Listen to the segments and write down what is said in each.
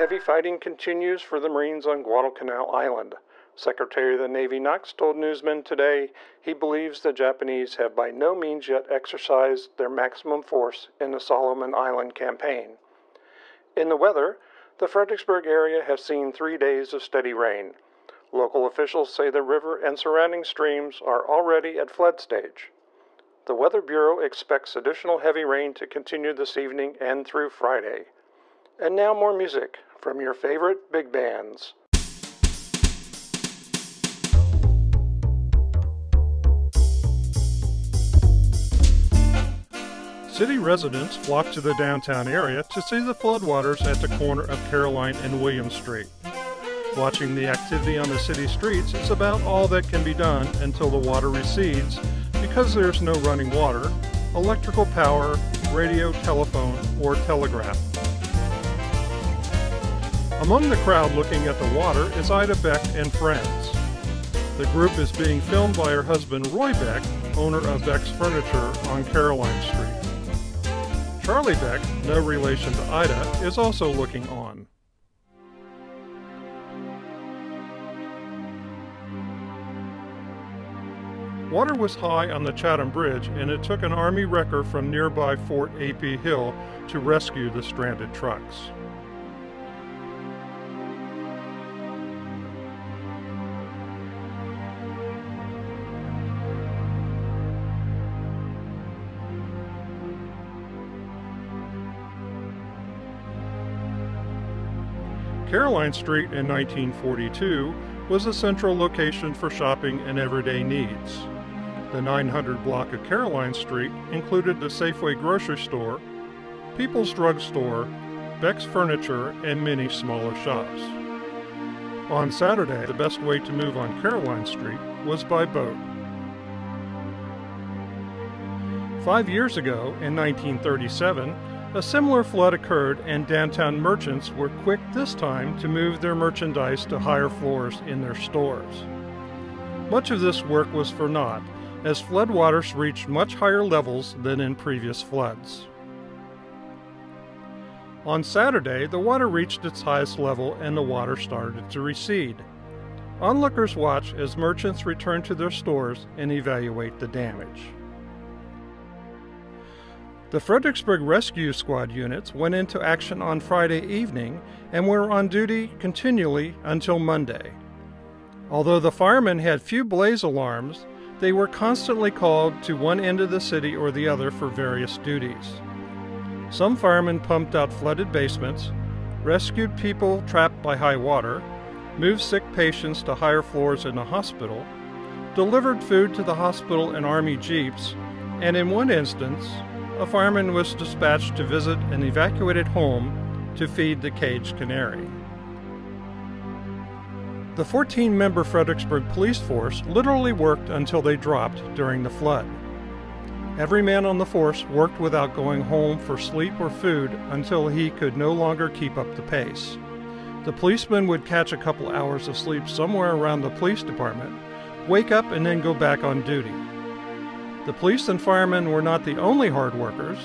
Heavy fighting continues for the Marines on Guadalcanal Island. Secretary of the Navy Knox told newsmen today he believes the Japanese have by no means yet exercised their maximum force in the Solomon Island campaign. In the weather, the Fredericksburg area has seen 3 days of steady rain. Local officials say the river and surrounding streams are already at flood stage. The Weather Bureau expects additional heavy rain to continue this evening and through Friday. And now more music from your favorite big bands. City residents flock to the downtown area to see the floodwaters at the corner of Caroline and William Street. Watching the activity on the city streets is about all that can be done until the water recedes because there's no running water, electrical power, radio, telephone, or telegraph. Among the crowd looking at the water is Ida Beck and friends. The group is being filmed by her husband Roy Beck, owner of Beck's Furniture on Caroline Street. Charlie Beck, no relation to Ida, is also looking on. Water was high on the Chatham Bridge, and it took an Army wrecker from nearby Fort A.P. Hill to rescue the stranded trucks. Caroline Street in 1942 was a central location for shopping and everyday needs. The 900 block of Caroline Street included the Safeway grocery store, People's Drug Store, Beck's Furniture, and many smaller shops. On Saturday, the best way to move on Caroline Street was by boat. 5 years ago, in 1937, a similar flood occurred, and downtown merchants were quick this time to move their merchandise to higher floors in their stores. Much of this work was for naught, as floodwaters reached much higher levels than in previous floods. On Saturday, the water reached its highest level and the water started to recede. Onlookers watch as merchants return to their stores and evaluate the damage. The Fredericksburg Rescue Squad units went into action on Friday evening and were on duty continually until Monday. Although the firemen had few blaze alarms, they were constantly called to one end of the city or the other for various duties. Some firemen pumped out flooded basements, rescued people trapped by high water, moved sick patients to higher floors in the hospital, delivered food to the hospital in Army jeeps, and in one instance, a fireman was dispatched to visit an evacuated home to feed the caged canary. The 14-member Fredericksburg police force literally worked until they dropped during the flood. Every man on the force worked without going home for sleep or food until he could no longer keep up the pace. The policeman would catch a couple hours of sleep somewhere around the police department, wake up, and then go back on duty. The police and firemen were not the only hard workers.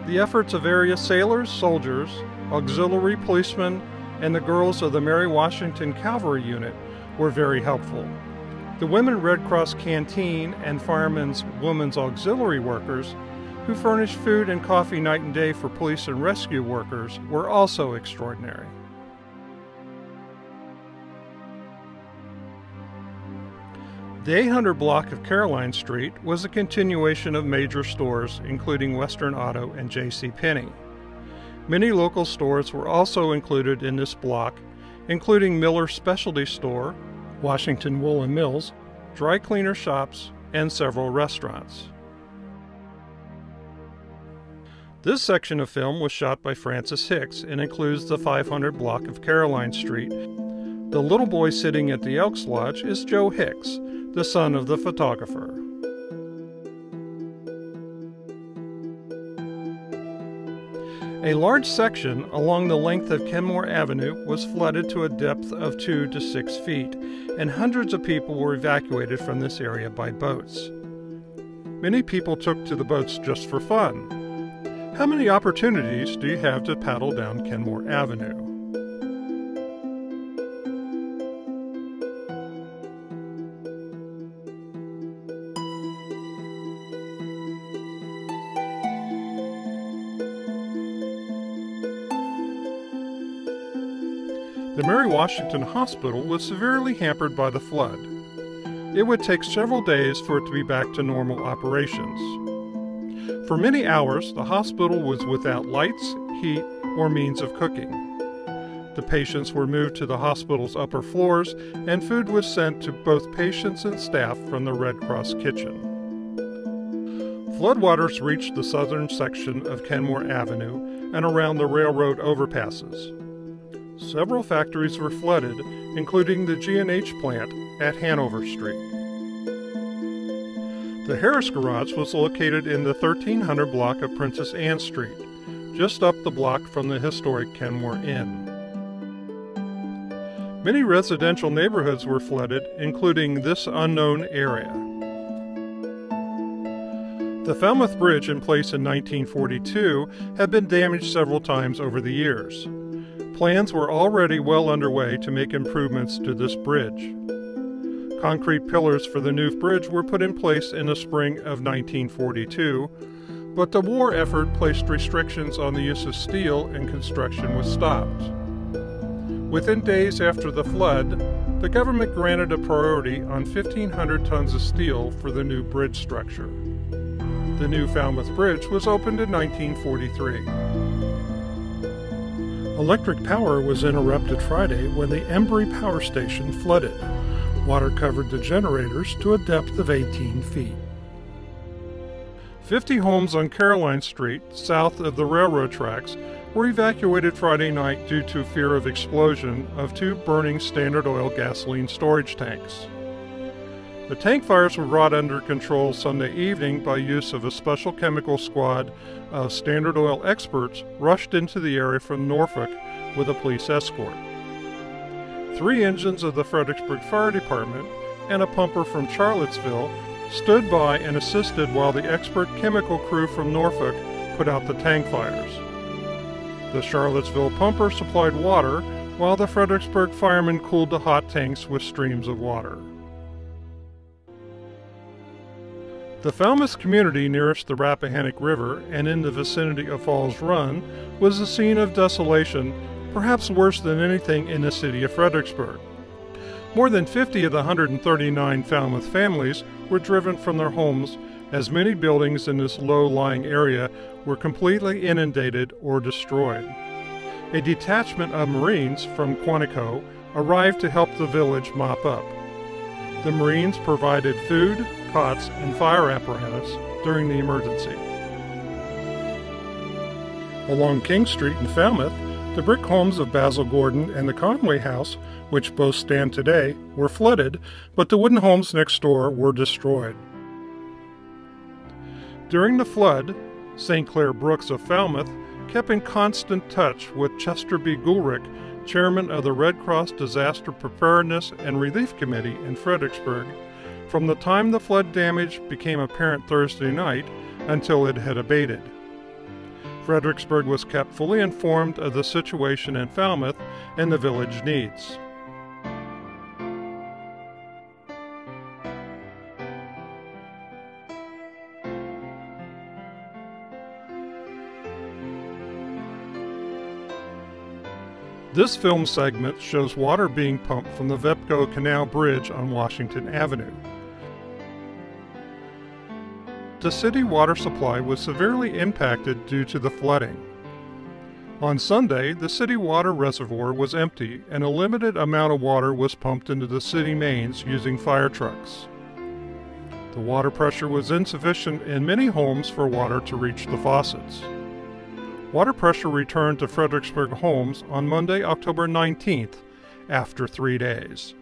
The efforts of various sailors, soldiers, auxiliary policemen, and the girls of the Mary Washington Cavalry Unit were very helpful. The Women Red Cross Canteen and Firemen's Women's Auxiliary workers, who furnished food and coffee night and day for police and rescue workers, were also extraordinary. The 800 block of Caroline Street was a continuation of major stores, including Western Auto and J.C. Penney. Many local stores were also included in this block, including Miller Specialty Store, Washington Woolen Mills, dry cleaner shops, and several restaurants. This section of film was shot by Francis Hicks and includes the 500 block of Caroline Street. The little boy sitting at the Elks Lodge is Joe Hicks, the son of the photographer. A large section along the length of Kenmore Avenue was flooded to a depth of 2 to 6 feet, and hundreds of people were evacuated from this area by boats. Many people took to the boats just for fun. How many opportunities do you have to paddle down Kenmore Avenue? The Mary Washington Hospital was severely hampered by the flood. It would take several days for it to be back to normal operations. For many hours, the hospital was without lights, heat, or means of cooking. The patients were moved to the hospital's upper floors, and food was sent to both patients and staff from the Red Cross kitchen. Floodwaters reached the southern section of Kenmore Avenue and around the railroad overpasses. Several factories were flooded, including the G&H plant at Hanover Street. The Harris Garage was located in the 1300 block of Princess Anne Street, just up the block from the historic Kenmore Inn. Many residential neighborhoods were flooded, including this unknown area. The Falmouth Bridge, in place in 1942, had been damaged several times over the years. Plans were already well underway to make improvements to this bridge. Concrete pillars for the new bridge were put in place in the spring of 1942, but the war effort placed restrictions on the use of steel and construction was stopped. Within days after the flood, the government granted a priority on 1,500 tons of steel for the new bridge structure. The new Falmouth Bridge was opened in 1943. Electric power was interrupted Friday when the Embry Power Station flooded. Water covered the generators to a depth of 18 feet. 50 homes on Caroline Street, south of the railroad tracks, were evacuated Friday night due to fear of explosion of 2 burning Standard Oil gasoline storage tanks. The tank fires were brought under control Sunday evening by use of a special chemical squad of Standard Oil experts rushed into the area from Norfolk with a police escort. 3 engines of the Fredericksburg Fire Department and a pumper from Charlottesville stood by and assisted while the expert chemical crew from Norfolk put out the tank fires. The Charlottesville pumper supplied water, while the Fredericksburg firemen cooled the hot tanks with streams of water. The Falmouth community nearest the Rappahannock River and in the vicinity of Falls Run was a scene of desolation, perhaps worse than anything in the city of Fredericksburg. More than 50 of the 139 Falmouth families were driven from their homes, as many buildings in this low-lying area were completely inundated or destroyed. A detachment of Marines from Quantico arrived to help the village mop up. The Marines provided food, cots, and fire apparatus during the emergency. Along King Street in Falmouth, the brick homes of Basil Gordon and the Conway House, which both stand today, were flooded, but the wooden homes next door were destroyed. During the flood, St. Clair Brooks of Falmouth kept in constant touch with Chester B. Goulrick, chairman of the Red Cross Disaster Preparedness and Relief Committee in Fredericksburg, from the time the flood damage became apparent Thursday night until it had abated. Fredericksburg was kept fully informed of the situation in Falmouth and the village needs. This film segment shows water being pumped from the Vepco Canal Bridge on Washington Avenue. The city water supply was severely impacted due to the flooding. On Sunday, the city water reservoir was empty and a limited amount of water was pumped into the city mains using fire trucks. The water pressure was insufficient in many homes for water to reach the faucets. Water pressure returned to Fredericksburg homes on Monday, October 19th, after 3 days.